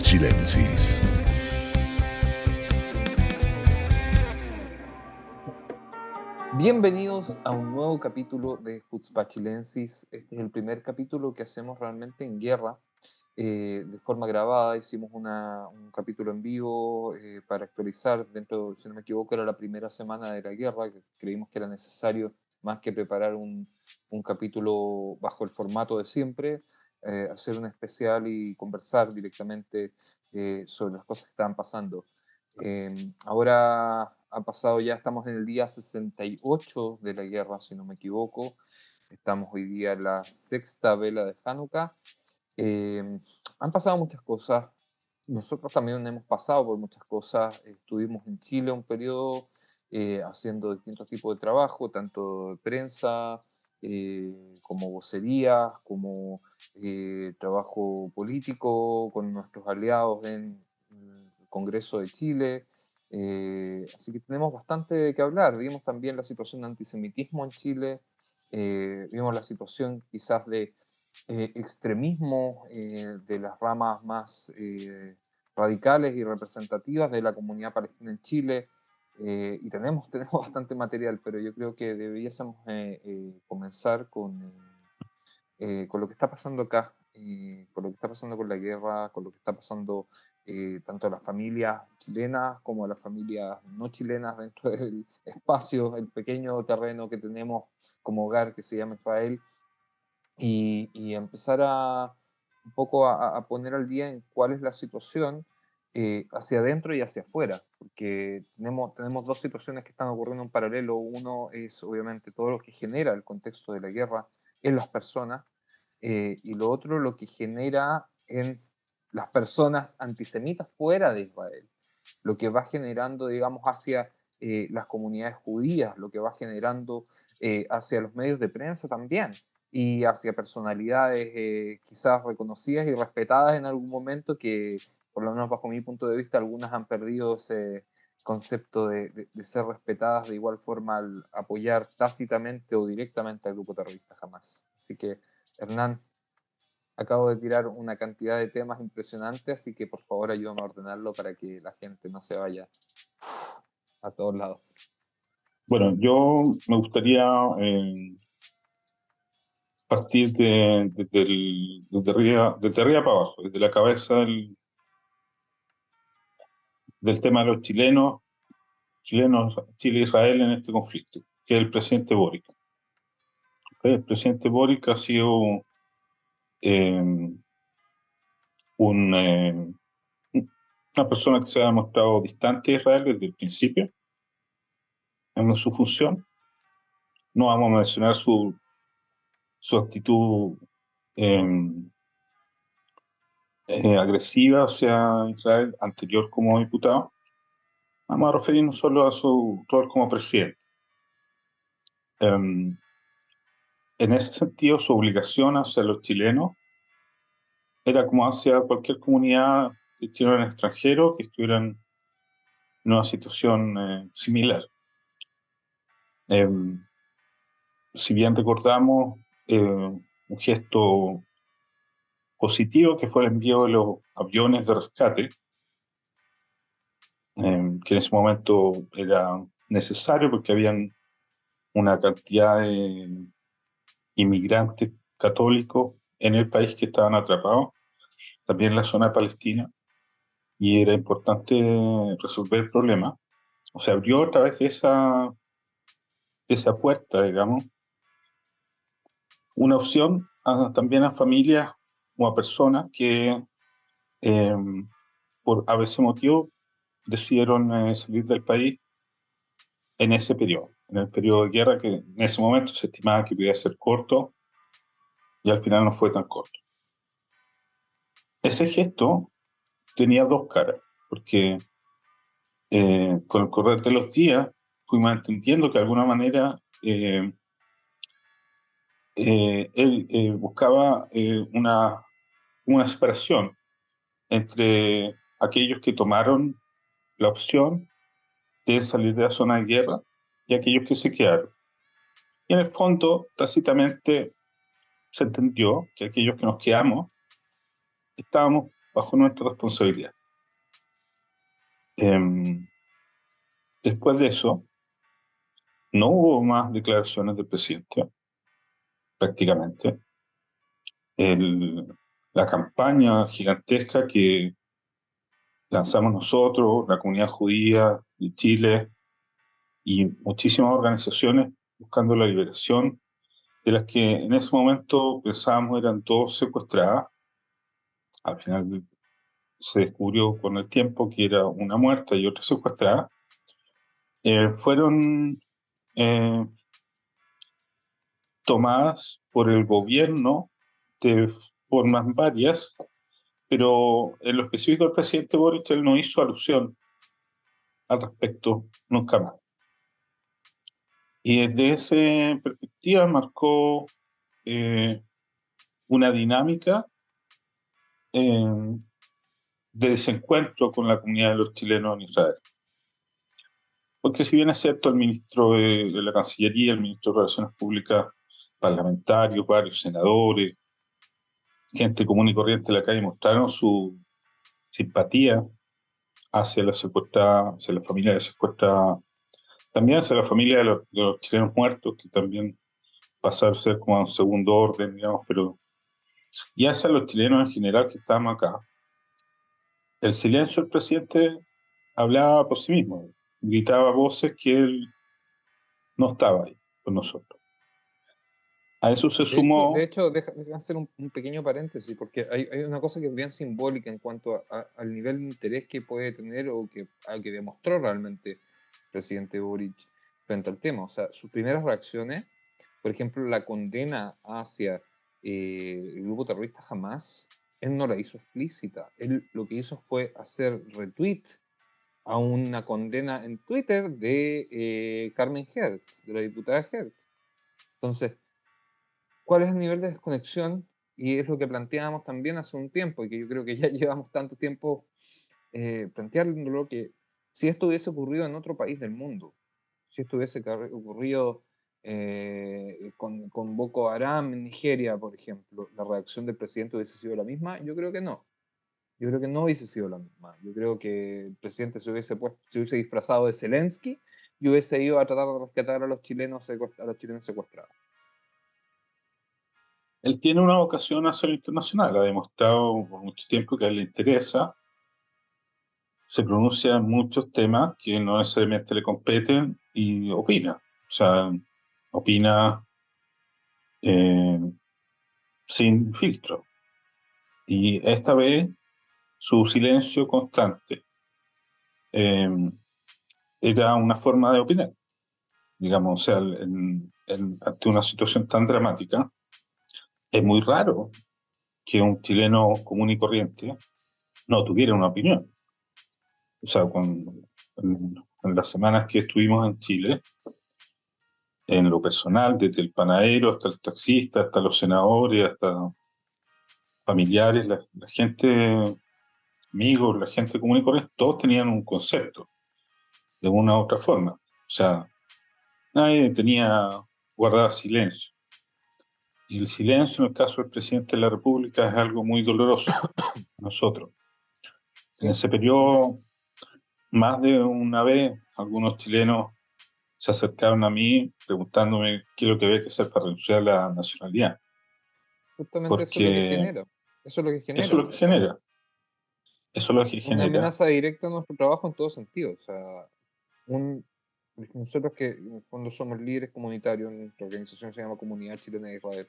Chilensis. Bienvenidos a un nuevo capítulo de Jutzpah Chilensis. Este es el primer capítulo que hacemos realmente en guerra, de forma grabada. Hicimos un capítulo en vivo para actualizar dentro, si no me equivoco, era la primera semana de la guerra, que creímos que era necesario, más que preparar un capítulo bajo el formato de siempre, hacer un especial y conversar directamente sobre las cosas que estaban pasando. Ahora ha pasado, ya estamos en el día 68 de la guerra, si no me equivoco. Estamos hoy día en la sexta vela de Hanukkah. Han pasado muchas cosas. Nosotros también hemos pasado por muchas cosas. Estuvimos en Chile un periodo haciendo distintos tipos de trabajo, tanto de prensa, como vocerías, como trabajo político con nuestros aliados en el Congreso de Chile. Así que tenemos bastante que hablar. Vimos también la situación de antisemitismo en Chile, vimos la situación quizás de extremismo de las ramas más radicales y representativas de la comunidad palestina en Chile. Y tenemos bastante material, pero yo creo que deberíamos comenzar con lo que está pasando acá, con lo que está pasando con la guerra, con lo que está pasando tanto a las familias chilenas como a las familias no chilenas dentro del espacio, el pequeño terreno que tenemos como hogar que se llama Israel, y empezar un poco a poner al día en cuál es la situación hacia adentro y hacia afuera, porque tenemos dos situaciones que están ocurriendo en paralelo. Uno es obviamente todo lo que genera el contexto de la guerra en las personas, y lo otro lo que genera en las personas antisemitas fuera de Israel, lo que va generando, digamos, hacia las comunidades judías, lo que va generando hacia los medios de prensa también, y hacia personalidades quizás reconocidas y respetadas en algún momento, que por lo menos bajo mi punto de vista algunas han perdido ese concepto de ser respetadas de igual forma al apoyar tácitamente o directamente al grupo terrorista Hamas. Así que, Hernán, acabo de tirar una cantidad de temas impresionantes, así que por favor ayúdame a ordenarlo para que la gente no se vaya a todos lados. Bueno, yo me gustaría partir desde arriba para abajo, desde la cabeza del tema de los chilenos, Chile e Israel en este conflicto, que es el presidente Boric. ¿Okay? El presidente Boric ha sido eh, una persona que se ha demostrado distante de Israel desde el principio en su función. No vamos a mencionar su actitud agresiva hacia Israel anterior como diputado. Vamos a referirnos solo a su rol como presidente. En ese sentido, su obligación hacia los chilenos era como hacia cualquier comunidad de chilenos en el extranjero que estuvieran en una situación similar. Si bien recordamos un gesto positivo que fue el envío de los aviones de rescate, que en ese momento era necesario porque habían una cantidad de inmigrantes católicos en el país que estaban atrapados, también en la zona de Palestina, y era importante resolver el problema. O sea, abrió a través de esa puerta, digamos, una opción también a familias o a personas que por a veces motivo decidieron salir del país en ese periodo, en el periodo de guerra que en ese momento se estimaba que podía ser corto y al final no fue tan corto. Ese gesto tenía dos caras, porque con el correr de los días fuimos entendiendo que de alguna manera él buscaba una separación entre aquellos que tomaron la opción de salir de la zona de guerra y aquellos que se quedaron. Y en el fondo, tácitamente, se entendió que aquellos que nos quedamos estábamos bajo nuestra responsabilidad. Después de eso, no hubo más declaraciones del presidente, prácticamente. La campaña gigantesca que lanzamos nosotros, la comunidad judía de Chile y muchísimas organizaciones buscando la liberación, de las que en ese momento pensábamos eran dos secuestradas. Al final se descubrió con el tiempo que era una muerta y otra secuestrada. Fueron tomadas por el gobierno de formas varias, pero en lo específico el presidente Boric él no hizo alusión al respecto nunca más. Y desde esa perspectiva marcó una dinámica de desencuentro con la comunidad de los chilenos en Israel. Porque si bien es cierto, el ministro de la Cancillería, el ministro de Relaciones Públicas, parlamentarios, varios senadores, gente común y corriente de la calle mostraron su simpatía hacia la secuestrada, hacia la familia de secuestrada, también hacia la familia de los chilenos muertos, que también pasaron a ser como un segundo orden, digamos, pero y hacia los chilenos en general que estábamos acá. El silencio del presidente hablaba por sí mismo, gritaba voces que él no estaba ahí con nosotros. A eso se De sumó. hecho deja hacer un pequeño paréntesis, porque hay una cosa que es bien simbólica en cuanto al nivel de interés que puede tener o que demostró realmente el presidente Boric frente al tema. O sea, sus primeras reacciones, por ejemplo, la condena hacia el grupo terrorista Hamas, él no la hizo explícita. Él lo que hizo fue hacer retweet a una condena en Twitter de Carmen Hertz, de la diputada Hertz. Entonces, ¿cuál es el nivel de desconexión? Y es lo que planteábamos también hace un tiempo, y que yo creo que ya llevamos tanto tiempo planteándolo, que si esto hubiese ocurrido en otro país del mundo, si esto hubiese ocurrido con Boko Haram en Nigeria, por ejemplo, la reacción del presidente hubiese sido la misma. Yo creo que no. Yo creo que no hubiese sido la misma. Yo creo que el presidente se hubiese disfrazado de Zelensky y hubiese ido a tratar de rescatar a los chilenos secuestrados. Él tiene una vocación hacia lo internacional, ha demostrado por mucho tiempo que a él le interesa, se pronuncia en muchos temas que no necesariamente le competen y opina. O sea, opina sin filtro. Y esta vez su silencio constante era una forma de opinar. Digamos, o sea, ante una situación tan dramática, es muy raro que un chileno común y corriente no tuviera una opinión. O sea, en las semanas que estuvimos en Chile, en lo personal, desde el panadero hasta el taxista, hasta los senadores, hasta familiares, la gente, amigos, la gente común y corriente, todos tenían un concepto de una u otra forma. O sea, nadie tenía guardado silencio. Y el silencio en el caso del presidente de la República es algo muy doloroso para nosotros. En ¿Sí? ese periodo, más de una vez, algunos chilenos se acercaron a mí preguntándome qué es lo que había que hacer para renunciar a la nacionalidad. Justamente eso es lo que Porque genera. Eso es lo que eso es genera. lo que O sea, genera. Eso es lo que una genera. amenaza directa a nuestro trabajo en todo sentido. O sea, un, nosotros que en el fondo somos líderes comunitarios, nuestra organización se llama Comunidad Chilena de Israel.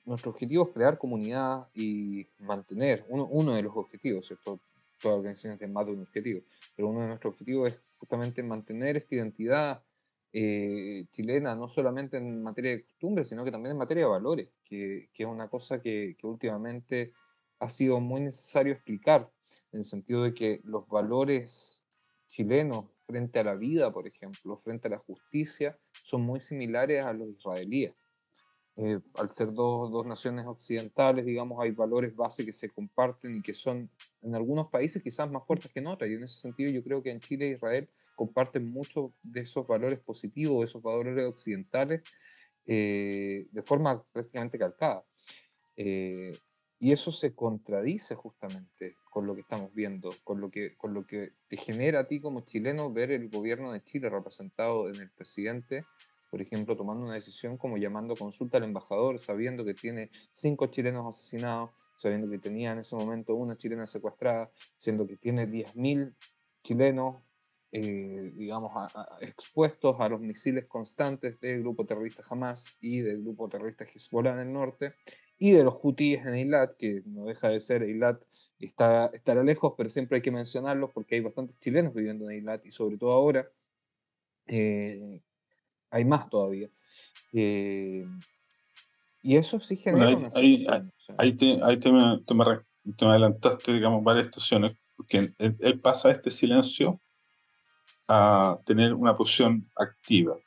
Nuestro objetivo es crear comunidad y mantener, uno de los objetivos, ¿cierto? Toda organización tiene más de un objetivo, pero uno de nuestros objetivos es justamente mantener esta identidad chilena, no solamente en materia de costumbres, sino que también en materia de valores, que es una cosa que últimamente ha sido muy necesario explicar, en el sentido de que los valores chilenos frente a la vida, por ejemplo, frente a la justicia, son muy similares a los israelíes. Al ser dos naciones occidentales, digamos, hay valores base que se comparten y que son en algunos países quizás más fuertes que en otros. Y en ese sentido yo creo que en Chile e Israel comparten muchos de esos valores positivos, esos valores occidentales, de forma prácticamente calcada. Eh, Y eso se contradice justamente con lo que estamos viendo, con lo que te genera a ti como chileno ver el gobierno de Chile representado en el presidente, por ejemplo, tomando una decisión como llamando a consulta al embajador, sabiendo que tiene 5 chilenos asesinados, sabiendo que tenía en ese momento una chilena secuestrada, siendo que tiene 10.000 chilenos, digamos, expuestos a los misiles constantes del grupo terrorista Hamas y del grupo terrorista Hezbollah en el norte, y de los hutíes en Eilat, que no deja de ser Eilat, estará lejos, pero siempre hay que mencionarlos porque hay bastantes chilenos viviendo en Eilat, y sobre todo ahora hay más todavía. Y eso sí Bueno, genera una situación. O sea, te me adelantaste, digamos, varias situaciones, porque él pasa este silencio a tener una posición activa,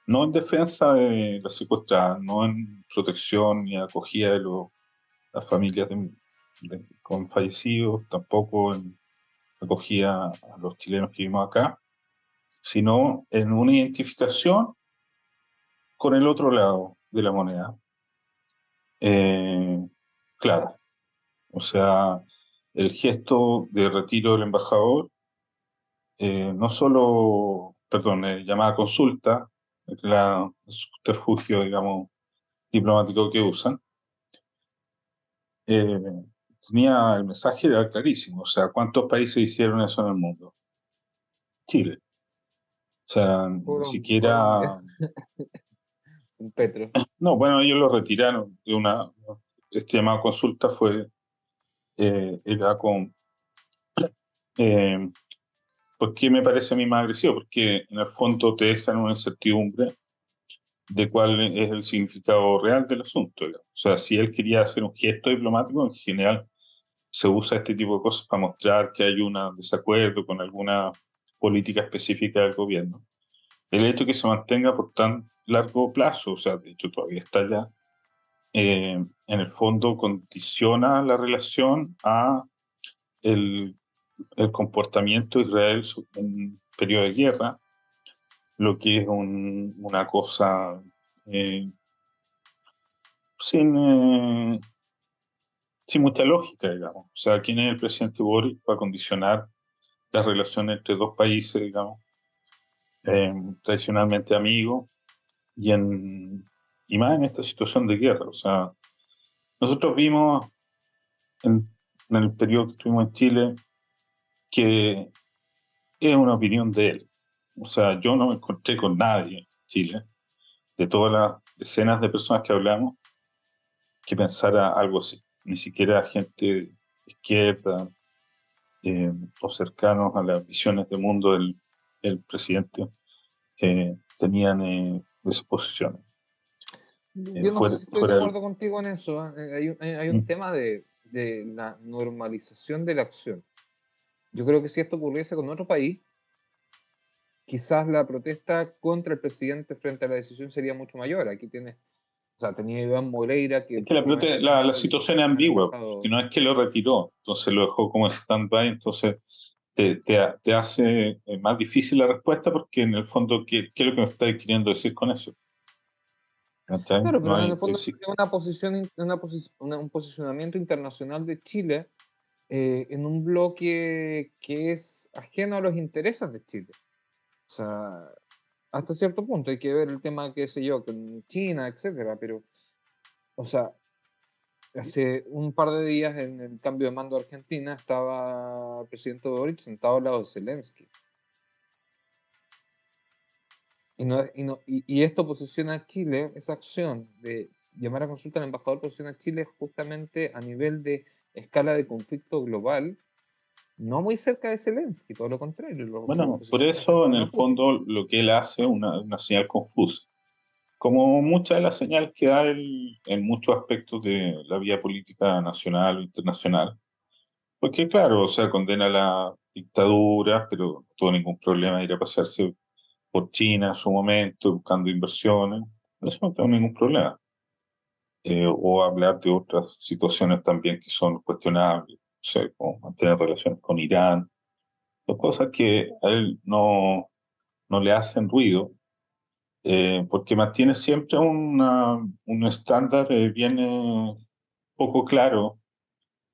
no en defensa de la secuestrada, no en protección ni acogida de las familias con fallecidos, tampoco en acogida a los chilenos que vivimos acá, sino en una identificación con el otro lado de la moneda. Claro, o sea, el gesto de retiro del embajador, no solo, perdón, llamada consulta, el subterfugio, digamos, diplomático que usan, eh, tenía el mensaje, era clarísimo. O sea, ¿cuántos países hicieron eso en el mundo? Chile. O sea, ni Colombia, siquiera. un Petro. No, bueno, ellos lo retiraron de una. Este llamado consulta era con. Eh, ¿Por qué me parece a mí más agresivo? Porque en el fondo te dejan una incertidumbre de cuál es el significado real del asunto, digamos. O sea, si él quería hacer un gesto diplomático, en general se usa este tipo de cosas para mostrar que hay un desacuerdo con alguna política específica del gobierno. El hecho de que se mantenga por tan largo plazo, o sea, de hecho todavía está allá, en el fondo condiciona la relación a el, el comportamiento de Israel en un periodo de guerra, lo que es una cosa eh, sin, sin mucha lógica, digamos. O sea, ¿quién es el presidente Boric para condicionar las relaciones entre dos países, digamos, tradicionalmente amigos, y, y más en esta situación de guerra? O sea, nosotros vimos en, en el periodo que estuvimos en Chile que es una opinión de él. O sea, yo no me encontré con nadie en Chile, de todas las decenas de personas que hablamos, que pensara algo así. Ni siquiera gente de izquierda o cercanos a las visiones de mundo del presidente tenían esas posiciones. Yo no sé Fuera, si estoy de fuera acuerdo contigo en eso. Hay un mm, tema de la normalización de la acción. Yo creo que si esto ocurriese con otro país, quizás la protesta contra el presidente frente a la decisión sería mucho mayor. Aquí tienes, o sea, tenía Iván Moreira que es que prácticamente la llamó situación es al ambigua, porque embajador. no es que lo retiró, entonces lo dejó como stand-by, entonces te hace más difícil la respuesta, porque en el fondo, ¿qué es lo que me estáis queriendo decir con eso? ¿Cachai? Claro, No pero en el hay, fondo es una posición, un posicionamiento internacional de Chile en un bloque que es ajeno a los intereses de Chile. O sea, hasta cierto punto hay que ver el tema, qué sé yo, con China, etcétera, pero, o sea, hace un par de días en el cambio de mando de Argentina estaba el presidente Boric sentado al lado de Zelensky. Y esto posiciona a Chile, esa acción de llamar a consulta al embajador posiciona a Chile justamente a nivel de escala de conflicto global, no muy cerca de Zelensky, todo lo contrario, lo bueno, por posiciona eso en cercano el a Putin. fondo lo que él hace es una señal confusa, como muchas de las señales que da él en muchos aspectos de la vida política nacional o internacional. Porque claro, o sea, condena la dictadura, pero no tuvo ningún problema de ir a pasearse por China en su momento, buscando inversiones. Eso no tengo ningún problema. O hablar de otras situaciones también que son cuestionables, o sea, como mantener relaciones con Irán, son cosas que a él no le hacen ruido, porque mantiene siempre un estándar bien poco claro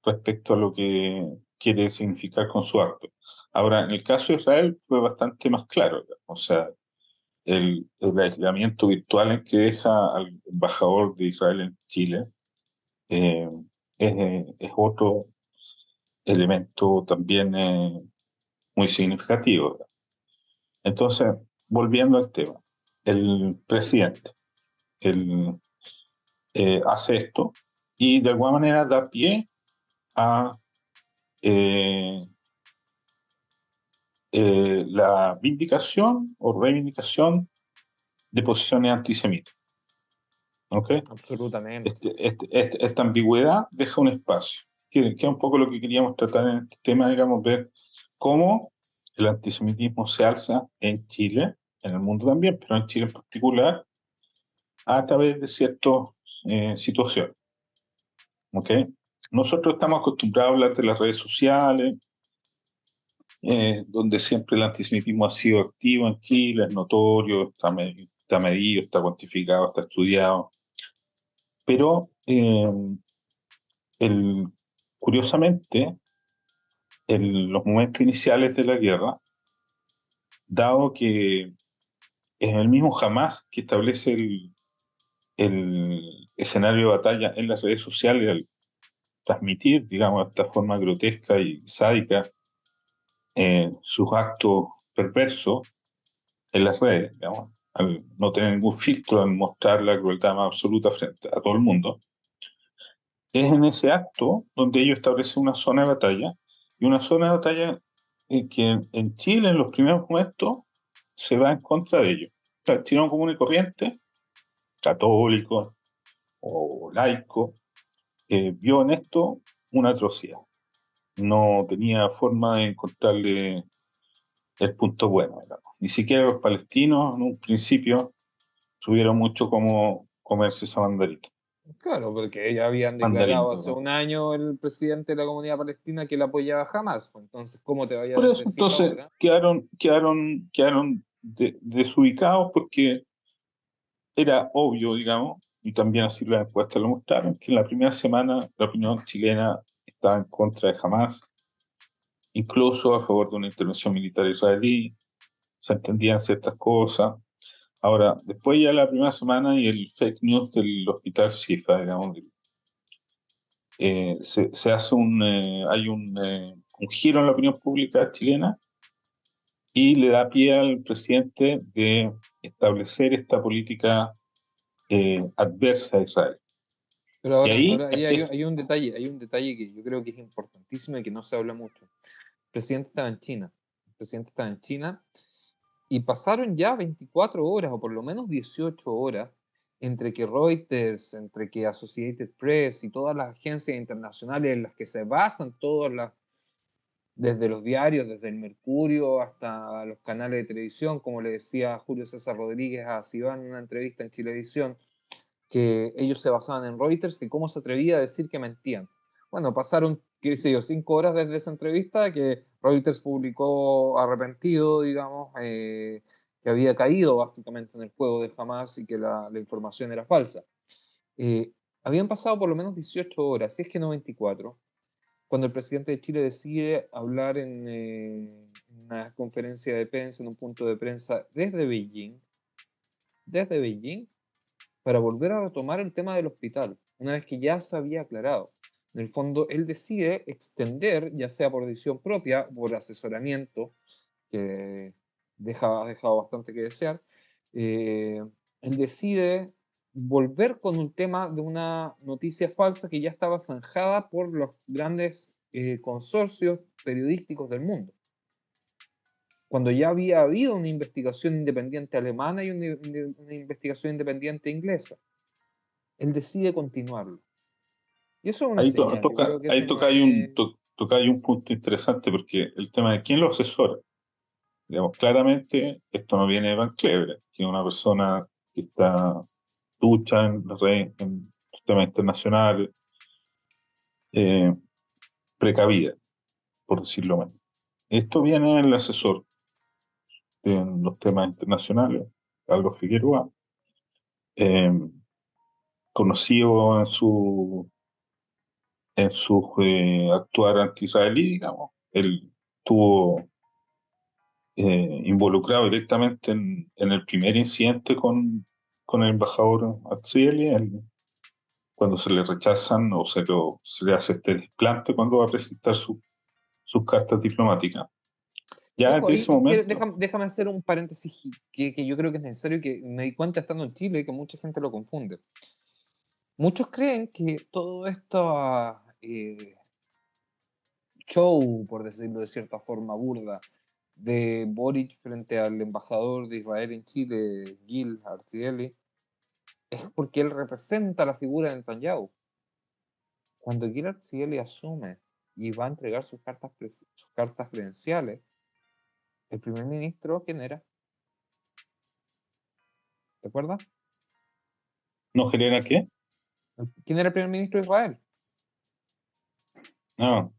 respecto a lo que quiere significar con su acto. Ahora, en el caso de Israel fue bastante más claro, o sea, el aislamiento virtual en que deja al embajador de Israel en Chile eh, es otro elemento también muy significativo. Entonces, volviendo al tema, el presidente él, hace esto y de alguna manera da pie a eh, la vindicación o reivindicación de posiciones antisemitas. ¿Ok? Absolutamente. Esta ambigüedad deja un espacio, que es un poco lo que queríamos tratar en este tema, digamos, ver cómo el antisemitismo se alza en Chile, en el mundo también, pero en Chile en particular, a través de ciertas situaciones. ¿Ok? Nosotros estamos acostumbrados a hablar de las redes sociales, donde siempre el antisemitismo ha sido activo en Chile, es notorio, está medido, está cuantificado, está estudiado, pero el, curiosamente, en los momentos iniciales de la guerra, dado que es el mismo Hamas que establece el escenario de batalla en las redes sociales al transmitir, digamos, de esta forma grotesca y sádica sus actos perversos en las redes, digamos, al no tener ningún filtro en mostrar la crueldad más absoluta frente a todo el mundo, es en ese acto donde ellos establecen una zona de batalla, y una zona de batalla que en Chile en los primeros momentos se va en contra de ellos. O sea, el chileno común y corriente, católico o laico, vio en esto una atrocidad. No tenía forma de encontrarle el punto bueno, digamos. Ni siquiera los palestinos en un principio tuvieron mucho como comerse esa banderita. Claro, porque ya habían Mandarín, declarado hace perdón. un año el presidente de la comunidad palestina que la apoyaba jamás. Pues, entonces, ¿cómo te vaya a Por eso, decir entonces, ahora? quedaron desubicados porque era obvio, digamos, y también así las encuestas lo mostraron, que en la primera semana la opinión chilena estaba en contra de Hamas, incluso a favor de una intervención militar israelí, se entendían ciertas cosas. Ahora, después ya la primera semana y el fake news del hospital Shifa, digamos, se hace hay un giro en la opinión pública chilena y le da pie al presidente de establecer esta política adversa a Israel. Pero Y ahí ahora ahí empieza, hay un detalle que yo creo que es importantísimo y que no se habla mucho. El presidente estaba en China. El presidente estaba en China y pasaron ya 24 horas o por lo menos 18 horas entre que Reuters, entre que Associated Press y todas las agencias internacionales en las que se basan todas las, desde los diarios, desde el Mercurio hasta los canales de televisión, como le decía Julio César Rodríguez a Sivan en una entrevista en Chilevisión, que ellos se basaban en Reuters y cómo se atrevía a decir que mentían. Bueno, pasaron, qué sé yo, 5 horas desde esa entrevista que Reuters publicó arrepentido, digamos, que había caído básicamente en el juego de Hamas y que la información era falsa. Eh, Habían pasado por lo menos 18 horas, si es que no 24, cuando el presidente de Chile decide hablar en una conferencia de prensa, en un punto de prensa desde Beijing, para volver a retomar el tema del hospital, una vez que ya se había aclarado. En el fondo, él decide extender, ya sea por decisión propia, por asesoramiento, que ha dejado bastante que desear, eh, él decide volver con un tema de una noticia falsa que ya estaba zanjada por los grandes consorcios periodísticos del mundo, cuando ya había habido una investigación independiente alemana y una investigación independiente inglesa. Él decide continuarlo. Y eso es una ahí señal. Yo creo que ahí eso no es. toca hay un punto interesante porque el tema de quién lo asesora. Digamos, claramente esto no viene de Van Clever, que es una persona que está ducha en, en los temas internacionales, eh, precavida, por decirlo menos. Esto viene del asesor en los temas internacionales, Carlos Figueroa, eh, conocido en su actuar anti-israelí, digamos. Él estuvo involucrado directamente en el primer incidente con el embajador Azrieli, cuando se le rechazan o se le hace este desplante cuando va a presentar sus cartas diplomáticas. Ya Ojo, desde ahí ese momento, déjame hacer un paréntesis que yo creo que es necesario y que me di cuenta estando en Chile que mucha gente lo confunde. Muchos creen que todo esto show, por decirlo de cierta forma burda, de Boric frente al embajador de Israel en Chile, Gil Arcieli, es porque él representa la figura de Netanyahu. Cuando Gil Arcieli asume y va a entregar sus cartas credenciales, el primer ministro, ¿quién era? ¿Te acuerdas? ¿no genera qué? ¿Quién era el primer ministro de Israel? No,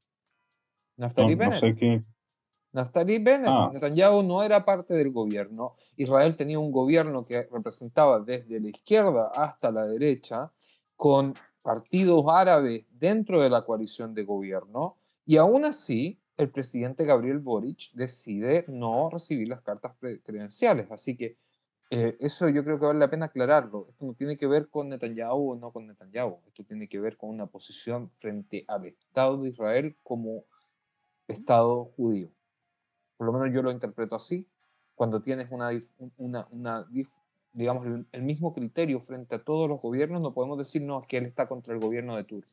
Naftali no sé Bennett. qué. Naftali Bennett. Ah, Netanyahu no era parte del gobierno. Israel tenía un gobierno que representaba desde la izquierda hasta la derecha, con partidos árabes dentro de la coalición de gobierno, y aún así el presidente Gabriel Boric decide no recibir las cartas credenciales. Así que eso yo creo que vale la pena aclararlo. Esto no tiene que ver con Netanyahu o no con Netanyahu. Esto tiene que ver con una posición frente al Estado de Israel como Estado judío. Por lo menos yo lo interpreto así. Cuando tienes digamos, el mismo criterio frente a todos los gobiernos, no podemos decir no, que él está contra el gobierno de turno.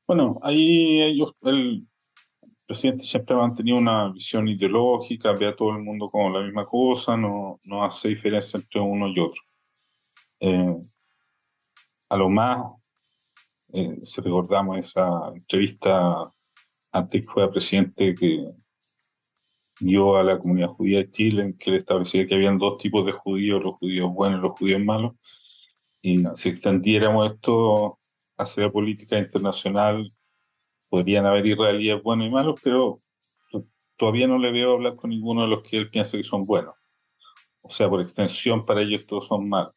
bueno, ahí el presidente siempre ha mantenido una visión ideológica, ve a todo el mundo como la misma cosa, no hace diferencia entre uno y otro. Eh, a lo más, si recordamos esa entrevista antes que fuera presidente que dio a la comunidad judía de Chile, en que él establecía que habían dos tipos de judíos, los judíos buenos y los judíos malos, y Claro. si extendiéramos esto hacia la política internacional, podrían haber israelíes buenos y malos, pero todavía no le veo hablar con ninguno de los que él piensa que son buenos. O sea, por extensión, para ellos todos son malos.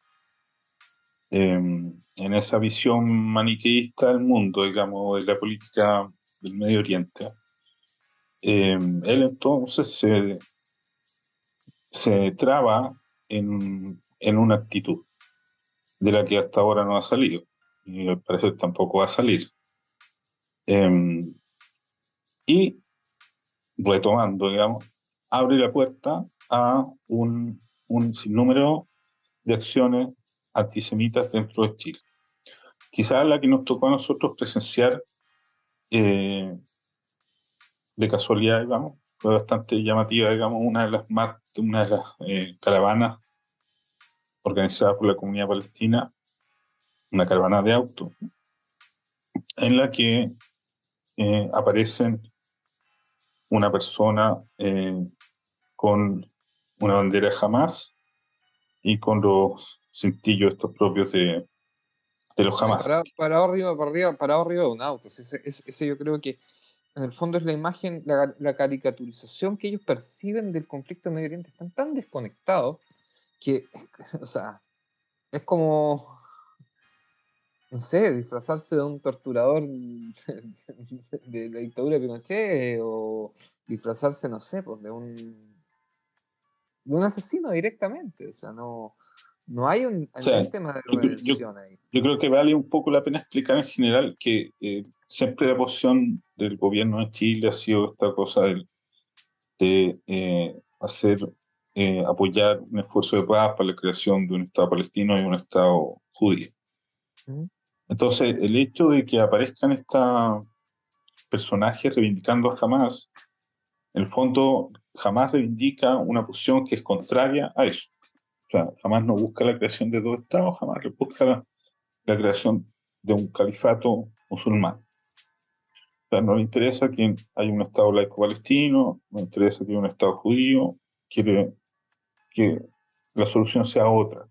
En esa visión maniqueísta del mundo, digamos, de la política del Medio Oriente, él entonces se traba en una actitud de la que hasta ahora no ha salido, y al parecer tampoco va a salir. Eh, y retomando, digamos, abre la puerta a un sinnúmero de acciones antisemitas dentro de Chile. Quizás la que nos tocó a nosotros presenciar de casualidad, digamos, fue bastante llamativa, digamos, una de las caravanas organizadas por la comunidad palestina, una caravana de autos, en la que aparecen una persona con una bandera Hamas y con los cintillos estos propios de los No, y Hamas. parado arriba de un auto. Ese yo creo que en el fondo es la imagen, la caricaturización que ellos perciben del conflicto en Medio Oriente. Están tan desconectados que, o sea, es como, no sé, disfrazarse de un torturador de la dictadura de Pinochet o disfrazarse, no sé, pues de un asesino directamente. O sea, no hay O no hay sea, un tema de yo, yo, redención ahí. yo creo que vale un poco la pena explicar en general que siempre la posición del gobierno de Chile ha sido esta cosa de hacer, apoyar un esfuerzo de paz para la creación de un Estado palestino y un Estado judío. Ujú. Entonces, el hecho de que aparezcan estos personajes reivindicando a Hamas, en el fondo, Hamas reivindica una posición que es contraria a eso. O sea, Hamas no busca la creación de dos estados, Hamas busca la creación de un califato musulmán. O sea, no le interesa que haya un Estado laico palestino, no le interesa que haya un Estado judío, quiere que la solución sea otra.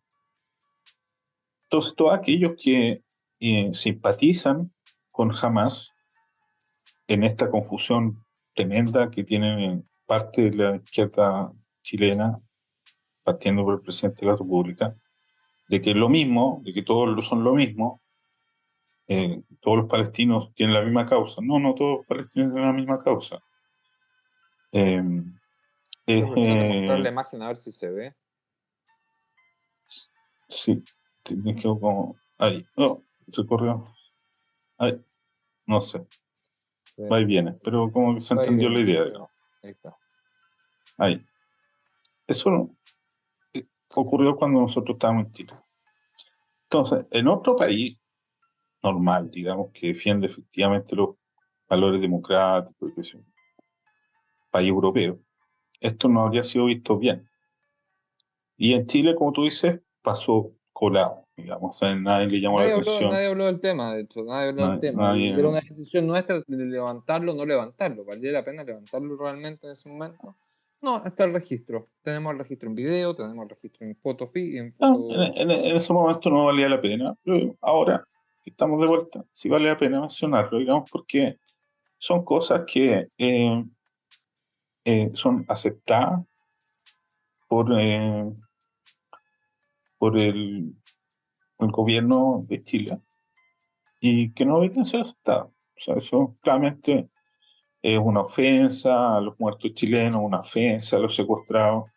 Entonces, todos aquellos que simpatizan con Hamas en esta confusión tremenda que tienen en parte de la izquierda chilena, partiendo por el presidente de la República, de que es lo mismo, de que todos son lo mismo, todos los palestinos tienen la misma causa. No, no todos los palestinos tienen la misma causa. Eh, Estoy aprovechando de mostrar la eh, imagen a ver si se ve. sí, me quedo como ahí. No, se corrió. Ahí, no sé, Sí. va y viene, pero como que se Va y entendió la viene, idea, sí. digamos. Ahí está. Ahí. Eso ocurrió cuando nosotros estábamos en Chile. Entonces, en otro país normal, digamos, que defiende efectivamente los valores democráticos, que es un país europeo, esto no habría sido visto bien. Y en Chile, como tú dices, pasó colado, digamos, o sea, nadie le llamó la atención, Nadie habló del tema, de hecho, nadie habló del tema. Y era una decisión nuestra de levantarlo o no levantarlo. ¿Valía la pena levantarlo realmente en ese momento? No, está el registro. Tenemos el registro en video, tenemos el registro en foto, en foto. en ese momento no valía la pena, pero ahora que estamos de vuelta, sí vale la pena mencionarlo, digamos, porque son cosas que son aceptadas por, por el gobierno de Chile y que no deben ser aceptadas. O sea, eso claramente es una ofensa a los muertos chilenos, una ofensa a los secuestrados,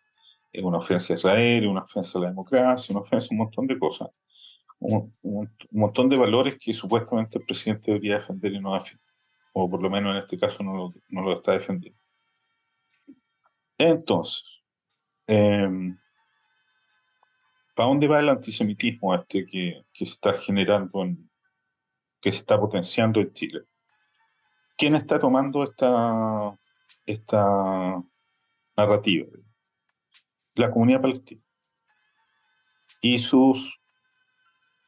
es una ofensa a Israel, una ofensa a la democracia, una ofensa a un montón de cosas, un montón de valores que supuestamente el presidente debería defender y no defiende, o por lo menos en este caso no lo está defendiendo. Entonces, eh, ¿para dónde va el antisemitismo este que se está generando, que se está potenciando en Chile? ¿Quién está tomando esta narrativa? La comunidad palestina y sus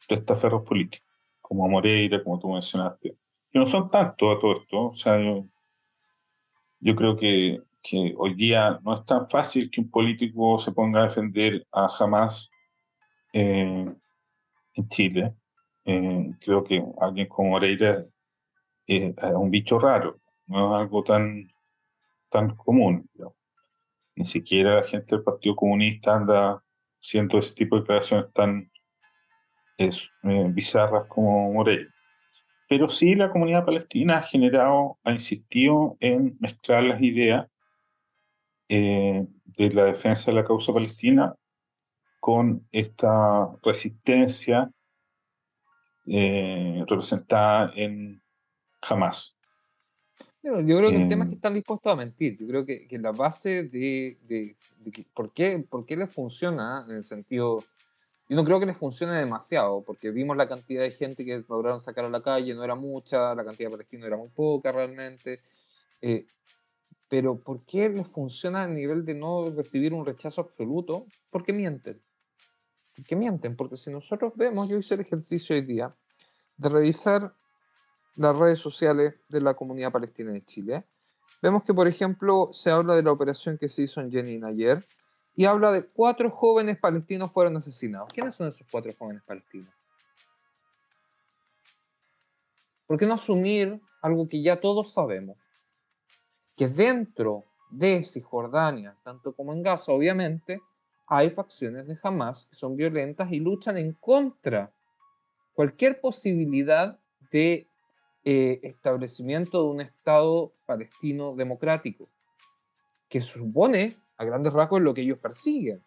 testaferros políticos, como Moreira, como tú mencionaste, que no son tantos a todo esto. O sea, yo creo que hoy día no es tan fácil que un político se ponga a defender a Hamas en Chile. Creo que alguien como Moreira es un bicho raro, no es algo tan común, ¿no? Ni siquiera la gente del Partido Comunista anda haciendo ese tipo de declaraciones tan bizarras como Moreira. Pero sí la comunidad palestina ha insistido en mezclar las ideas de la defensa de la causa palestina con esta resistencia representada en Hamas. Pero yo creo que el tema es que Eh, están dispuestos a mentir. Yo creo que la base por qué les funciona, en el sentido. Yo no creo que les funcione demasiado, porque vimos la cantidad de gente que lograron sacar a la calle, no era mucha, la cantidad de palestinos era muy poca realmente. Eh, pero ¿por qué les funciona a nivel de no recibir un rechazo absoluto? Porque mienten. Porque mienten, porque si nosotros vemos, yo hice el ejercicio hoy día de revisar las redes sociales de la comunidad palestina de Chile. Vemos que, por ejemplo, se habla de la operación que se hizo en Jenin ayer y habla de 4 jóvenes palestinos fueron asesinados. ¿Quiénes son esos 4 jóvenes palestinos? ¿Por qué no asumir algo que ya todos sabemos? Que dentro de Cisjordania, tanto como en Gaza, obviamente, hay facciones de Hamas que son violentas y luchan en contra cualquier posibilidad de establecimiento de un Estado palestino democrático, que supone, a grandes rasgos, lo que ellos persiguen.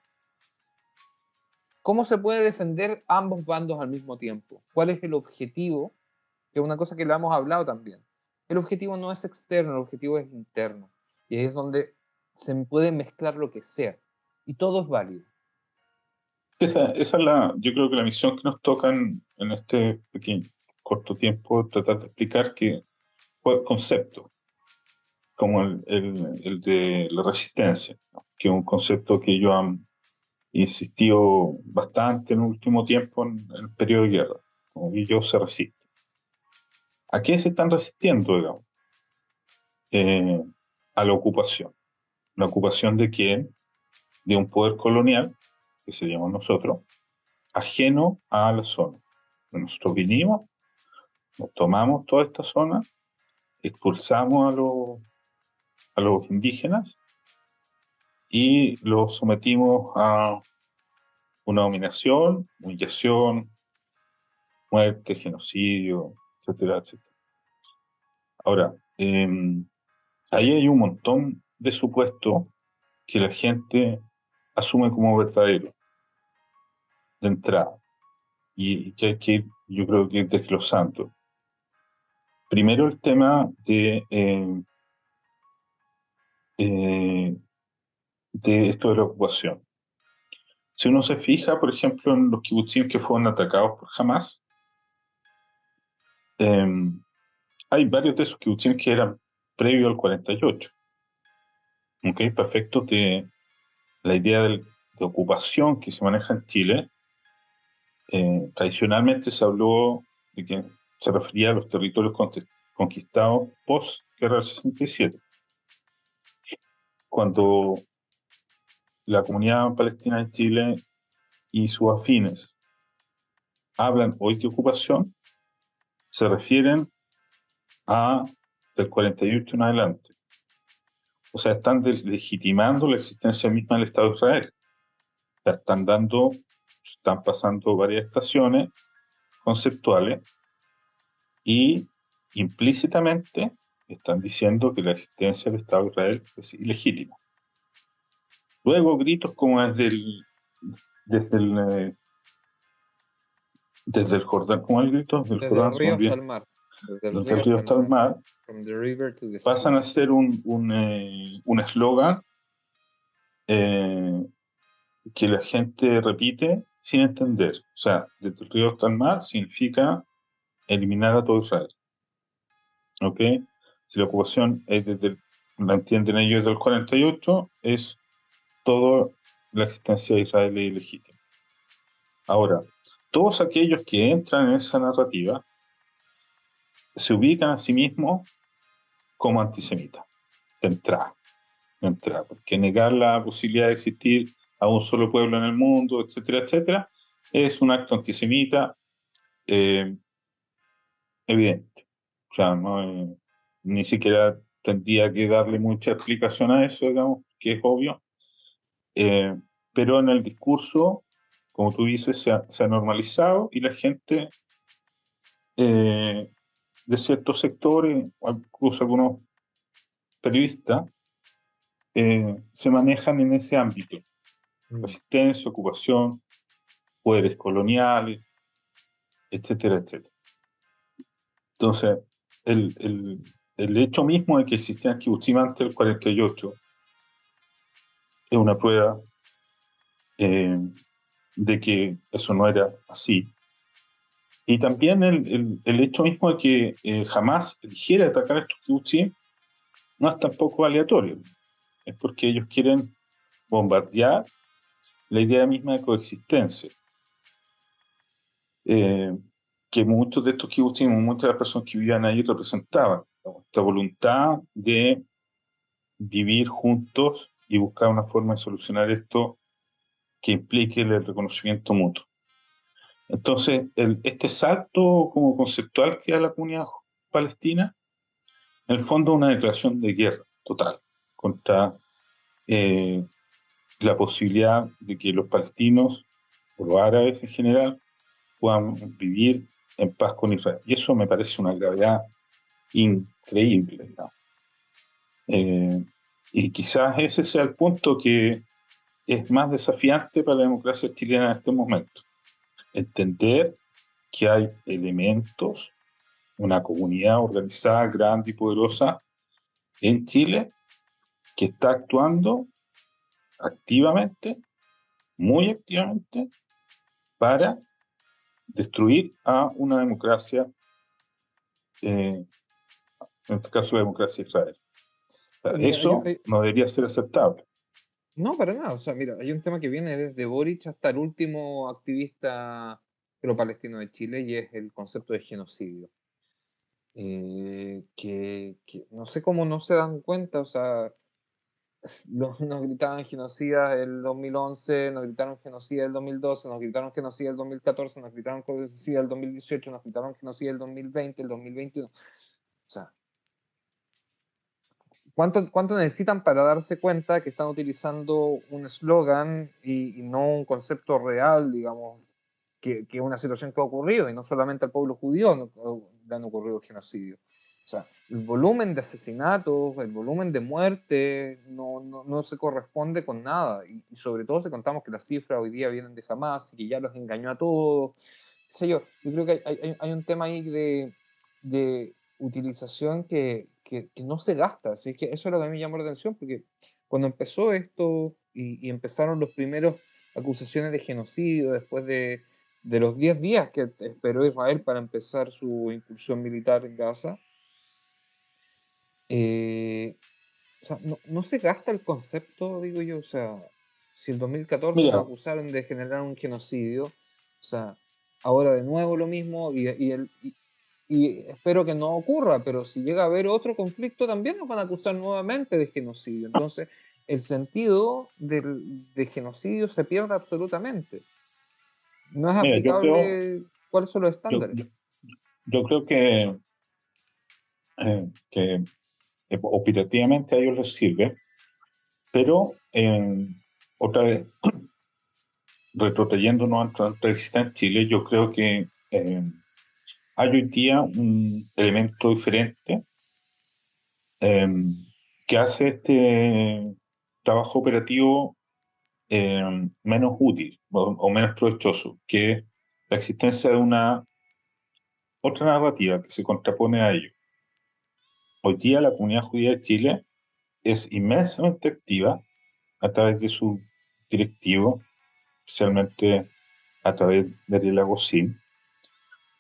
¿Cómo se puede defender ambos bandos al mismo tiempo? ¿Cuál es el objetivo? Que es una cosa que le hemos hablado también. El objetivo no es externo, el objetivo es interno. Y ahí es donde se puede mezclar lo que sea. Y todo es válido. esa es yo creo que la misión que nos toca en este pequeño, corto tiempo, tratar de explicar que concepto, como el de la resistencia, ¿no? Que es un concepto que yo han insistido bastante en el último tiempo en el periodo de guerra, como que ellos se resisten. ¿A qué se están resistiendo, digamos? Eh, a la ocupación. ¿La ocupación de quién? De un poder colonial, que seríamos nosotros, ajeno a la zona. Nosotros vinimos, nos tomamos toda esta zona, expulsamos a los indígenas y los sometimos a una dominación, humillación, muerte, genocidio. etcétera, etcétera. Ahora, ahí hay un montón de supuestos que la gente asume como verdadero de entrada y que hay que ir, yo creo que ir desglosando. Primero el tema de esto de la ocupación. Si uno se fija, por ejemplo, en los kibutzim que fueron atacados por Hamas, hay varios de esos kibutzim que eran previos al 48. ¿Ok? Para efectos de la idea de ocupación que se maneja en Chile, tradicionalmente se habló de que se refería a los territorios conquistados post-guerra del 67. Cuando la comunidad palestina de Chile y sus afines hablan hoy de ocupación, se refieren a del 48 en adelante. O sea, están legitimando la existencia misma del Estado de Israel. O sea, están pasando varias estaciones conceptuales y implícitamente están diciendo que la existencia del Estado de Israel es ilegítima. Luego gritos como desde el Jordán, ¿cómo el grito? Del Desde Jordán, el río hasta el mar. Desde el desde el río río hasta el hasta el mar. mar, From the river to the pasan sea. a ser un eslogan que la gente repite sin entender. O sea, desde el río hasta el mar significa eliminar a todo Israel. ¿Ok? Si la ocupación es la entienden ellos desde el 48, es toda la existencia de Israel es ilegítima. Ahora, todos aquellos que entran en esa narrativa se ubican a sí mismos como antisemitas, de entrada, porque negar la posibilidad de existir a un solo pueblo en el mundo, etcétera, etcétera, es un acto antisemita evidente. O sea, ni siquiera tendría que darle mucha explicación a eso, digamos, que es obvio. Pero en el discurso, como tú dices, se ha normalizado y la gente de ciertos sectores, o incluso algunos periodistas, se manejan en ese ámbito. Resistencia, ocupación, poderes coloniales, etcétera, etcétera. Entonces, el hecho mismo de que existían kibutzim antes del 48 es una prueba de que eso no era así. Y también el hecho mismo de que jamás eligiera atacar a estos kibutzim no es tampoco aleatorio. Es porque ellos quieren bombardear la idea misma de coexistencia. Que muchos de estos kibutzim, muchas de las personas que vivían ahí representaban esta voluntad de vivir juntos y buscar una forma de solucionar esto que implique el reconocimiento mutuo. Entonces, este salto como conceptual que da la comunidad palestina, en el fondo es una declaración de guerra total contra la posibilidad de que los palestinos, o los árabes en general, puedan vivir en paz con Israel. Y eso me parece una gravedad increíble, digamos. Y quizás ese sea el punto que es más desafiante para la democracia chilena en este momento. Entender que hay elementos, una comunidad organizada, grande y poderosa en Chile que está actuando activamente, muy activamente, para destruir a una democracia, en este caso la democracia de Israel. O sea, Mira, eso no debería ser aceptable. no, para nada. O sea, mira, hay un tema que viene desde Boric hasta el último activista pro-palestino de Chile y es el concepto de genocidio. Que no sé cómo no se dan cuenta, o sea, nos gritaban genocidas el 2011, nos gritaron genocida el 2012, nos gritaron genocida el 2014, nos gritaron genocida el 2018, nos gritaron genocida el 2020, el 2021. O sea, ¿cuánto necesitan para darse cuenta que están utilizando un eslogan y no un concepto real, digamos? que es una situación que ha ocurrido, y no solamente al pueblo judío le han ocurrido genocidios. O sea, el volumen de asesinatos, el volumen de muertes no se corresponde con nada. Y sobre todo si contamos que las cifras hoy día vienen de Hamas y que ya los engañó a todos. Yo creo que hay un tema ahí de utilización que no se gasta. Así que eso es lo que a mí me llamó la atención, porque cuando empezó esto y empezaron los primeros acusaciones de genocidio después de los 10 días que esperó Israel para empezar su incursión militar en Gaza, o sea, no se gasta el concepto, digo yo. O sea, si en 2014 nos Mira, acusaron de generar un genocidio, o sea, ahora de nuevo lo mismo, y espero que no ocurra, pero si llega a haber otro conflicto también nos van a acusar nuevamente de genocidio. Entonces, el sentido de genocidio se pierde absolutamente. No es mira, aplicable cuáles son los yo, estándares. yo, yo creo que operativamente a ellos les sirve, pero otra vez, retrotrayéndonos a nuestra visita en Chile, yo creo que hay hoy día un elemento diferente eh, que hace este trabajo operativo menos útil o menos provechoso, que es la existencia de una otra narrativa que se contrapone a ello. Hoy día la comunidad judía de Chile es inmensamente activa a través de su directivo, especialmente a través de Ariel Agosín,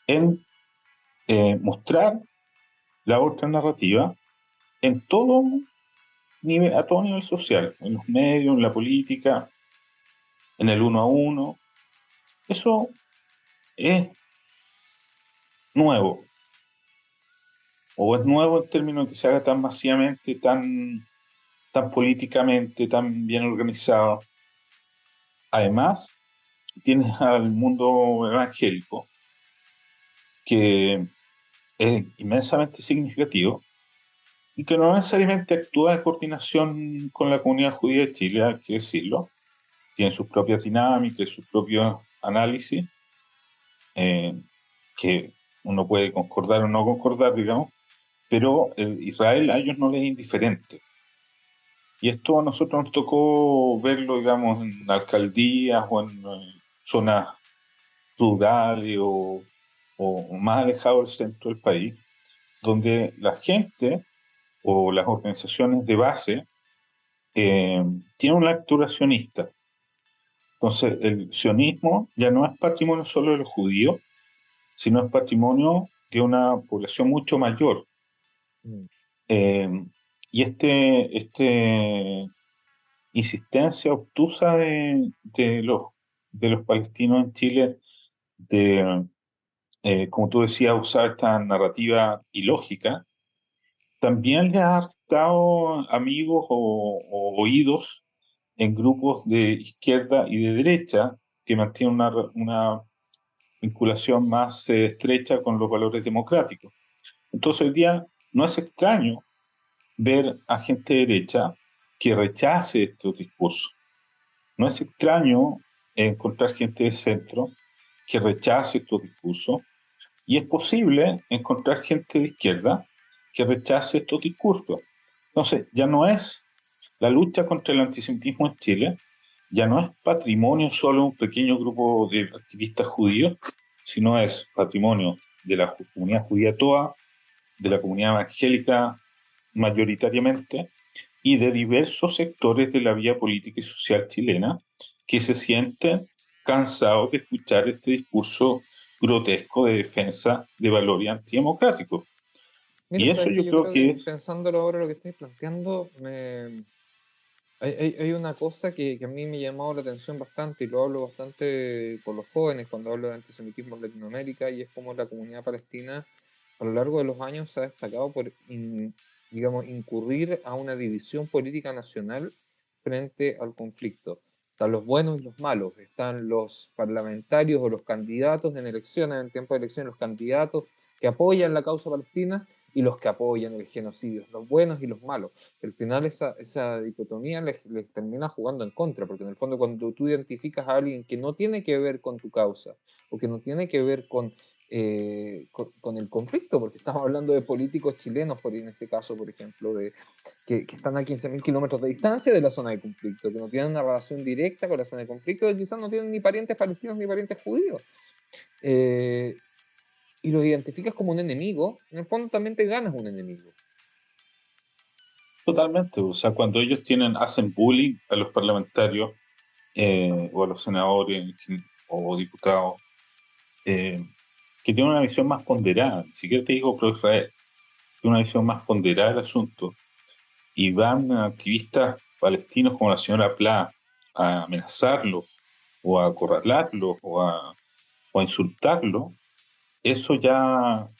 en mostrar la otra narrativa en todo nivel, a todo nivel social, en los medios, en la política, en el uno a uno. Eso es nuevo, o es nuevo en términos de que se haga tan masivamente, tan políticamente, tan bien organizado. Además, tienes al mundo evangélico, que es inmensamente significativo y que no necesariamente actúa en coordinación con la comunidad judía de Chile, hay que decirlo. Tiene sus propias dinámicas y sus propios análisis, eh, que uno puede concordar o no concordar, digamos, pero Israel a ellos no les es indiferente. Y esto a nosotros nos tocó verlo, digamos, en alcaldías o en zonas rurales o más alejados del centro del país, donde la gente o las organizaciones de base tienen una lectura sionista. Entonces, el sionismo ya no es patrimonio solo de los judíos, sino es patrimonio de una población mucho mayor. Mm. Eh, y insistencia obtusa de los palestinos en Chile de, como tú decías, usar esta narrativa ilógica, también le ha dado amigos o oídos en grupos de izquierda y de derecha que mantienen una vinculación más estrecha con los valores democráticos. Entonces hoy día no es extraño ver a gente de derecha que rechace estos discursos. No es extraño encontrar gente de centro que rechace estos discursos, y es posible encontrar gente de izquierda que rechace estos discursos. Entonces, ya no es la lucha contra el antisemitismo en Chile, ya no es patrimonio solo de un pequeño grupo de activistas judíos, sino es patrimonio de la comunidad judía toda, de la comunidad evangélica mayoritariamente, y de diversos sectores de la vía política y social chilena que se sienten cansados de escuchar este discurso grotesco de defensa de valores antidemocráticos. Y Mira, eso sabes que yo yo creo creo que que es, pensándolo ahora lo que estáis planteando, hay una cosa que a mí me ha llamado la atención bastante, y lo hablo bastante con los jóvenes cuando hablo de antisemitismo en Latinoamérica, y es como la comunidad palestina a lo largo de los años se ha destacado por, digamos, incurrir a una división política nacional frente al conflicto. Están los buenos y los malos, están los parlamentarios o los candidatos en elecciones, en tiempo de elecciones, los candidatos que apoyan la causa palestina, y los que apoyan el genocidio, los buenos y los malos. Al final esa dicotomía les termina jugando en contra, porque en el fondo cuando tú identificas a alguien que no tiene que ver con tu causa, o que no tiene que ver con el conflicto, porque estamos hablando de políticos chilenos, en este caso, por ejemplo, que están a 15.000 kilómetros de distancia de la zona de conflicto, que no tienen una relación directa con la zona de conflicto, que quizás no tienen ni parientes palestinos ni parientes judíos. Y los identificas como un enemigo, en el fondo también te ganas un enemigo. Totalmente. O sea, cuando ellos hacen bullying a los parlamentarios o a los senadores o diputados, que tienen una visión más ponderada, ni siquiera te digo pro Israel, tienen una visión más ponderada del asunto, y van activistas palestinos como la señora Pla a amenazarlo o a acorralarlo o a insultarlo, eso ya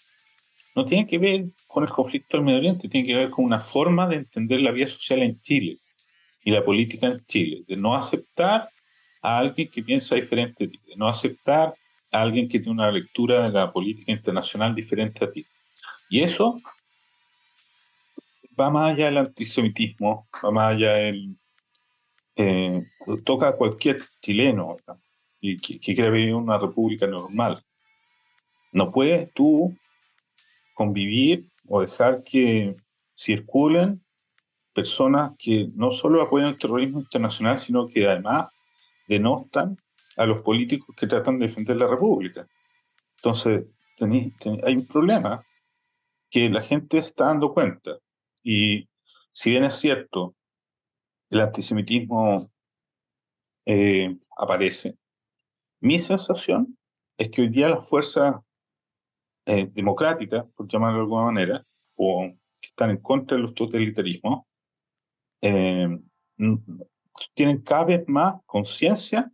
no tiene que ver con el conflicto del Medio Oriente, tiene que ver con una forma de entender la vida social en Chile y la política en Chile, de no aceptar a alguien que piensa diferente a ti, de no aceptar a alguien que tiene una lectura de la política internacional diferente a ti. Y eso va más allá del antisemitismo, va más allá del... toca a cualquier chileno, ¿verdad? Y que quiera vivir en una república normal. No puedes tú convivir o dejar que circulen personas que no solo apoyan el terrorismo internacional, sino que además denostan a los políticos que tratan de defender la república. Entonces, hay un problema que la gente está dando cuenta. Y si bien es cierto, el antisemitismo aparece, mi sensación es que hoy día las fuerzas democráticas, por llamarlo de alguna manera, o que están en contra de los totalitarismos, eh, tienen cada vez más conciencia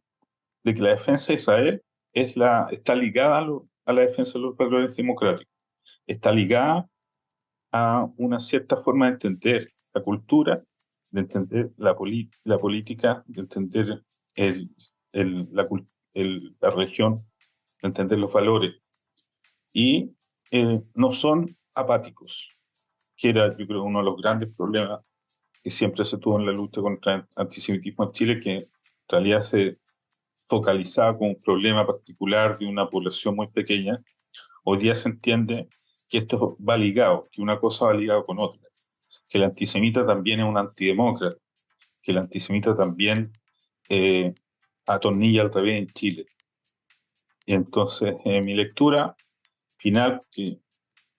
de que la defensa de Israel está ligada a la defensa de los valores democráticos, está ligada a una cierta forma de entender la cultura, de entender la política, de entender el, la, la religión, de entender los valores. Y no son apáticos, que era, yo creo, uno de los grandes problemas que siempre se tuvo en la lucha contra el antisemitismo en Chile, que en realidad se focalizaba como un problema particular de una población muy pequeña. Hoy día se entiende que esto va ligado, que una cosa va ligado con otra, que el antisemita también es un antidemócrata, que el antisemita también atornilla al revés en Chile. Y entonces, mi lectura final, que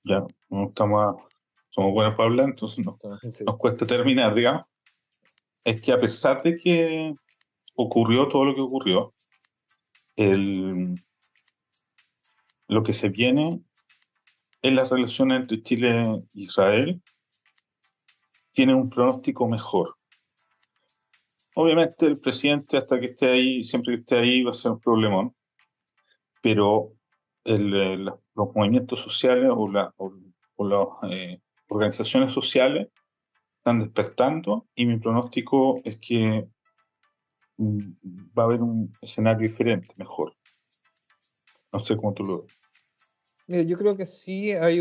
ya no estamos, somos buenos para hablar, entonces nos cuesta terminar, digamos, es que a pesar de que ocurrió todo lo que ocurrió, lo que se viene en las relaciones entre Chile e Israel tiene un pronóstico mejor. Obviamente el presidente, hasta que esté ahí, siempre que esté ahí, va a ser un problemón, pero los movimientos sociales o las organizaciones sociales están despertando, y mi pronóstico es que va a haber un escenario diferente, mejor. No sé cómo tú lo ves. Mira, yo creo que sí hay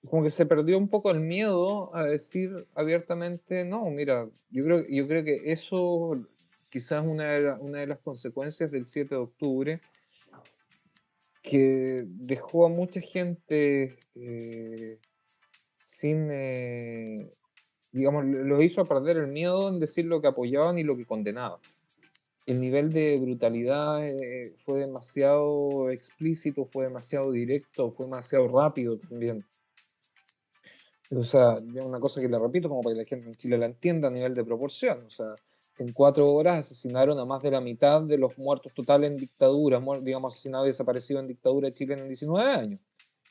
como que se perdió un poco el miedo a decir abiertamente, no, mira, yo creo que eso quizás una de las consecuencias del 7 de octubre, que dejó a mucha gente sin, digamos, lo hizo perder el miedo en decir lo que apoyaban y lo que condenaban. El nivel de brutalidad fue demasiado explícito, fue demasiado directo, fue demasiado rápido también. O sea, una cosa que le repito como para que la gente en Chile la entienda a nivel de proporción. O sea, en 4 horas asesinaron a más de la mitad de los muertos totales en dictadura, digamos, asesinados y desaparecidos en dictadura de Chile en 19 años.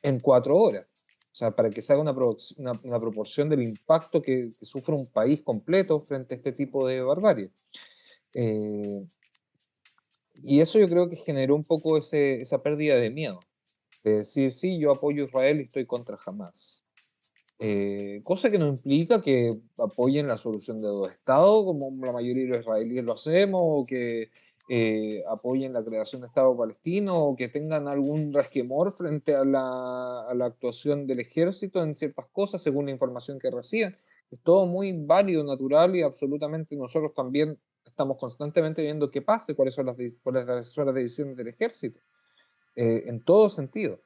En 4 horas. O sea, para que se haga una proporción del impacto que sufre un país completo frente a este tipo de barbarie. Y eso yo creo que generó un poco esa pérdida de miedo. De decir, sí, yo apoyo a Israel y estoy contra Hamas. Cosa que no implica que apoyen la solución de dos estados, como la mayoría de los israelíes lo hacemos, o que apoyen la creación de Estado palestino o que tengan algún resquemor frente a la actuación del ejército en ciertas cosas, según la información que reciben. Es todo muy válido, natural y absolutamente nosotros también estamos constantemente viendo qué pasa, cuáles son las decisiones del ejército, en todo sentido.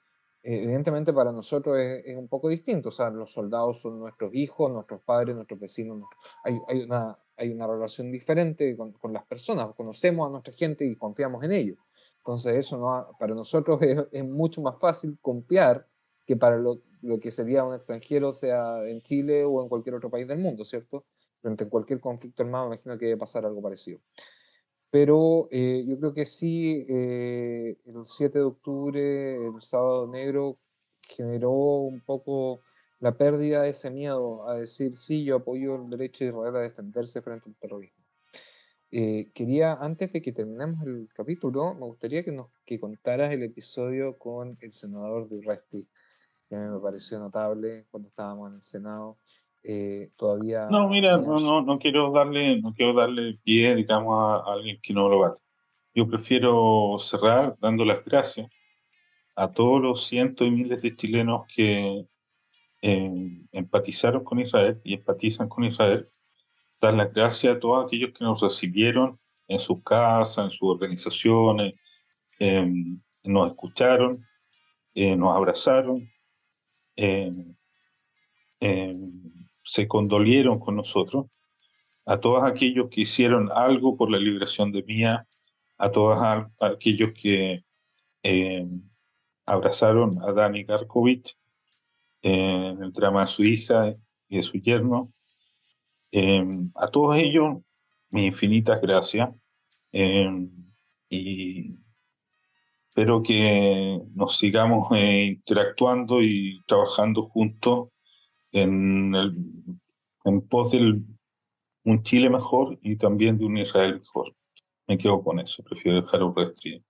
Evidentemente para nosotros es un poco distinto, o sea, los soldados son nuestros hijos, nuestros padres, nuestros vecinos, hay una relación diferente con las personas, conocemos a nuestra gente y confiamos en ellos. Entonces eso no, para nosotros es mucho más fácil confiar que para lo que sería un extranjero, sea en Chile o en cualquier otro país del mundo, ¿cierto? Frente a cualquier conflicto armado, me imagino que debe pasar algo parecido. Pero yo creo que sí, el 7 de octubre, el sábado negro, generó un poco la pérdida de ese miedo a decir, sí, yo apoyo el derecho de Israel a defenderse frente al terrorismo. Quería, antes de que terminemos el capítulo, me gustaría que contaras el episodio con el senador Durresti, que a mí me pareció notable cuando estábamos en el Senado. No, Todavía mira, había... no quiero darle pie, digamos, a alguien que no lo va. Yo prefiero cerrar dando las gracias a todos los cientos y miles de chilenos que empatizaron con Israel y empatizan con Israel. Dar las gracias a todos aquellos que nos recibieron en sus casas, en sus organizaciones, eh, nos escucharon, nos abrazaron, eh, eh, se condolieron con nosotros. A todos aquellos que hicieron algo por la liberación de Mía, a todos aquellos que eh, abrazaron a Dani Karkovic en el drama de su hija y de su yerno. A todos ellos, mis infinitas gracias. eh, y espero que nos sigamos interactuando y trabajando juntos en, el, en pos de un Chile mejor y también de un Israel mejor. Me quedo con eso, prefiero dejar un Restri Me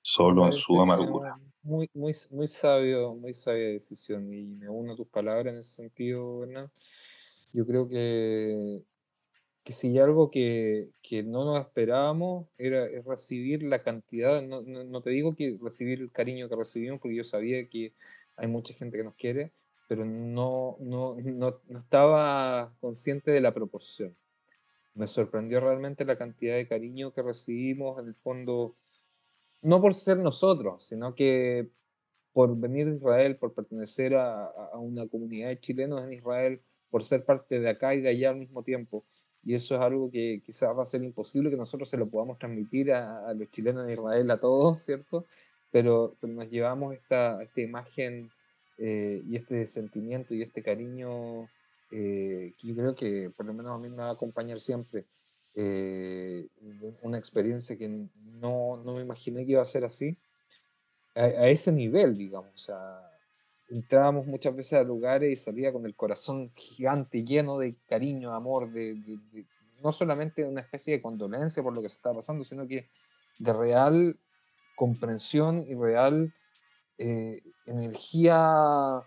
solo en su parece amargura. muy sabia decisión y me uno a tus palabras en ese sentido, Hernán. Yo creo que si hay algo que no nos esperábamos es recibir la cantidad, no te digo que recibir el cariño que recibimos, porque yo sabía que hay mucha gente que nos quiere, pero no estaba consciente de la proporción. Me sorprendió realmente la cantidad de cariño que recibimos, en el fondo no por ser nosotros, sino que por venir de Israel, por pertenecer a una comunidad de chilenos en Israel, por ser parte de acá y de allá al mismo tiempo. Y eso es algo que quizás va a ser imposible que nosotros se lo podamos transmitir a los chilenos de Israel, a todos, ¿cierto? Pero nos llevamos esta imagen y este sentimiento y este cariño que yo creo que por lo menos a mí me va a acompañar siempre. Una experiencia que no me imaginé que iba a ser así, a ese nivel, digamos. O sea, entrábamos muchas veces a lugares y salía con el corazón gigante, lleno de cariño, amor, no solamente una especie de condolencia por lo que se estaba pasando, sino que de real comprensión y real energía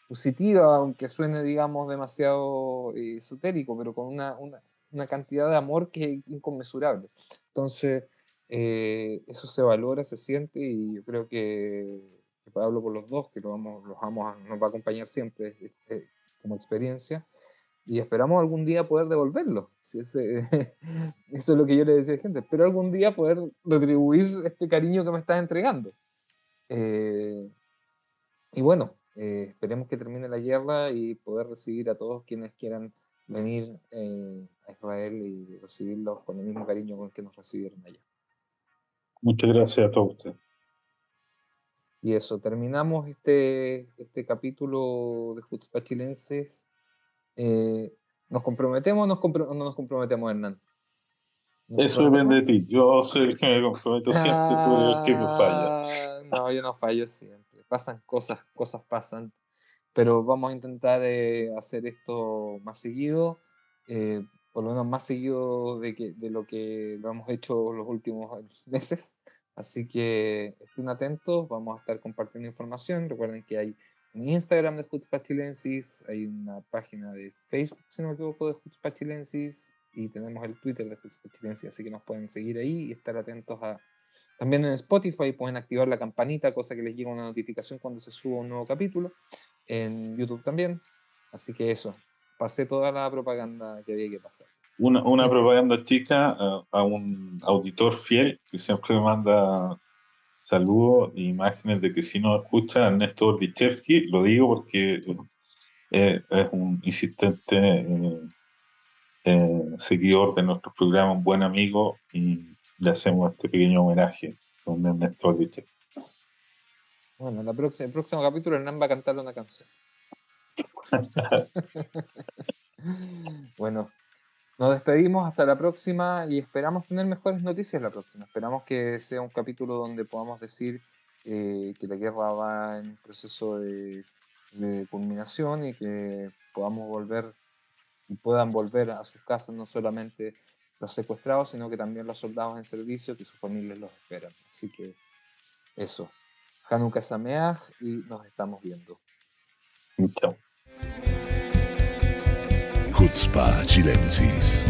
positiva, aunque suene, digamos, demasiado esotérico, pero con una cantidad de amor que es inconmensurable. Entonces, eso se valora, se siente y yo creo que hablo por los dos, que nos va a acompañar siempre como experiencia y esperamos algún día poder devolverlo. Si eso es lo que yo le decía a la gente, espero algún día poder retribuir este cariño que me estás entregando. Eh, y bueno, esperemos que termine la guerra y poder recibir a todos quienes quieran venir a Israel y recibirlos con el mismo cariño con que nos recibieron allá. Muchas gracias a todos ustedes. Y eso, terminamos este capítulo de Jutzpah Chilenses. ¿Nos comprometemos o no nos comprometemos, Hernán? ¿Nos Eso depende comprometemos? de ti. Yo soy el que me comprometo siempre, tú eres el que me falla. No, yo no fallo siempre. Pasan cosas pasan. Pero vamos a intentar hacer esto más seguido, por lo menos más seguido de lo que lo hemos hecho los últimos meses. Así que estén atentos, vamos a estar compartiendo información. Recuerden que hay un Instagram de Jutzpah Chilensis, hay una página de Facebook, si no me equivoco, de Jutzpah Chilensis. y tenemos el Twitter de Chutzpah Chilensis, así que nos pueden seguir ahí y estar atentos a... También en Spotify pueden activar la campanita, cosa que les llega una notificación cuando se suba un nuevo capítulo. En YouTube también. Así que eso, pasé toda la propaganda que había que pasar. Una propaganda chica a un auditor fiel que siempre me manda saludos e imágenes de que si nos escucha, Néstor Dichevsky. Lo digo porque es un insistente seguidor de nuestro programa, un buen amigo, y le hacemos este pequeño homenaje con Néstor Dichevsky. Bueno, el próximo capítulo Hernán va a cantar una canción. Bueno, nos despedimos hasta la próxima y esperamos tener mejores noticias la próxima. Esperamos que sea un capítulo donde podamos decir que la guerra va en proceso de culminación y que podamos volver y puedan volver a sus casas no solamente los secuestrados, sino que también los soldados en servicio, que sus familias los esperan. Así que eso. Hanukkah Sameach y nos estamos viendo. Chao. Chutzpah Chilensis.